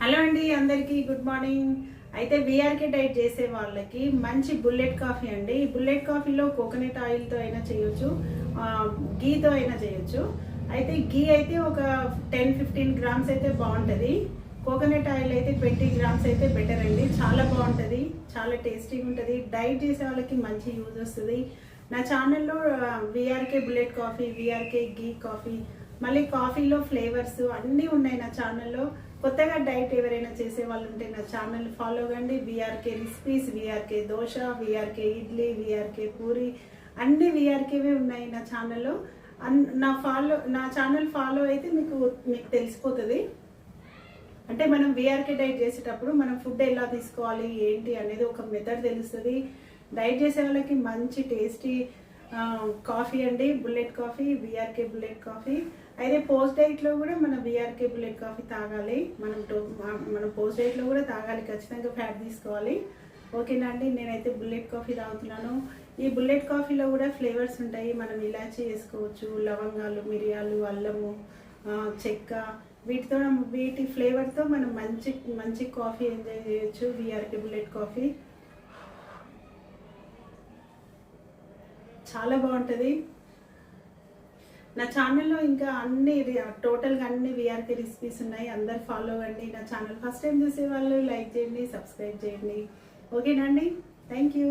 Hello అండి, అందరికీ good morning. అయితే వీఆర్కే డైట్ చేసే వాళ్ళకి మంచి బుల్లెట్ కాఫీ అండి. ఈ బుల్లెట్ కాఫీలో కోకోనట్ ఆయిల్తో అయినా చేయొచ్చు, గీతో అయినా చేయొచ్చు. అయితే గీ అయితే ఒక 10-15 గ్రామ్స్ అయితే బాగుంటుంది. కోకోనట్ ఆయిల్ అయితే 20 గ్రామ్స్ అయితే బెటర్ అండి. చాలా బాగుంటుంది, చాలా టేస్టీగా ఉంటుంది. డైట్ చేసే వాళ్ళకి మంచి యూజ్ వస్తుంది. నా ఛానల్లో వీఆర్కే బుల్లెట్ కాఫీ, వీఆర్కే గీ కాఫీ, మళ్ళీ కాఫీలో ఫ్లేవర్స్ అన్నీ ఉన్నాయి నా ఛానల్లో. కొత్తగా డైట్ ఎవరైనా చేసే వాళ్ళు ఉంటే నా ఛానల్ ఫాలో కండి. VRK recipes, VRK dosa, VRK idli, VRK puri, అన్ని వీఆర్కేవే ఉన్నాయి నా ఛానల్లో. నా ఛానల్ ఫాలో అయితే మీకు తెలిసిపోతుంది. అంటే మనం వీఆర్కే డైట్ చేసేటప్పుడు మనం ఫుడ్ ఎలా తీసుకోవాలి ఏంటి అనేది ఒక మెథడ్ తెలుస్తుంది. డైట్ చేసే వాళ్ళకి మంచి టేస్టీ కాఫీ అండి, bullet coffee, VRK bullet coffee. అయితే పోస్ట్ డైట్లో కూడా మనం వీఆర్కే బుల్లెట్ కాఫీ తాగాలి. మనం పోస్ట్ డైట్లో కూడా తాగాలి, ఖచ్చితంగా ఫ్యాట్ తీసుకోవాలి. ఓకేనా అండి, నేనైతే బుల్లెట్ కాఫీ తాగుతున్నాను. ఈ బుల్లెట్ కాఫీలో కూడా ఫ్లేవర్స్ ఉంటాయి. మనం ఇలాచీ వేసుకోవచ్చు, లవంగాలు, మిరియాలు, అల్లము, చెక్క, వీటి ఫ్లేవర్తో మనం మంచి కాఫీ ఎంజాయ్ చేయొచ్చు. వీఆర్కే బుల్లెట్ కాఫీ చాలా బాగుంటుంది. నా ఛానల్లో ఇంకా టోటల్గా అన్ని వీఆర్కే రెసిపీస్ ఉన్నాయి. అందరు ఫాలో అవ్వండి. నా ఛానల్ ఫస్ట్ టైం చూసే వాళ్ళు లైక్ చేయండి, సబ్స్క్రైబ్ చేయండి. ఓకేనా అండి, థ్యాంక్ యూ.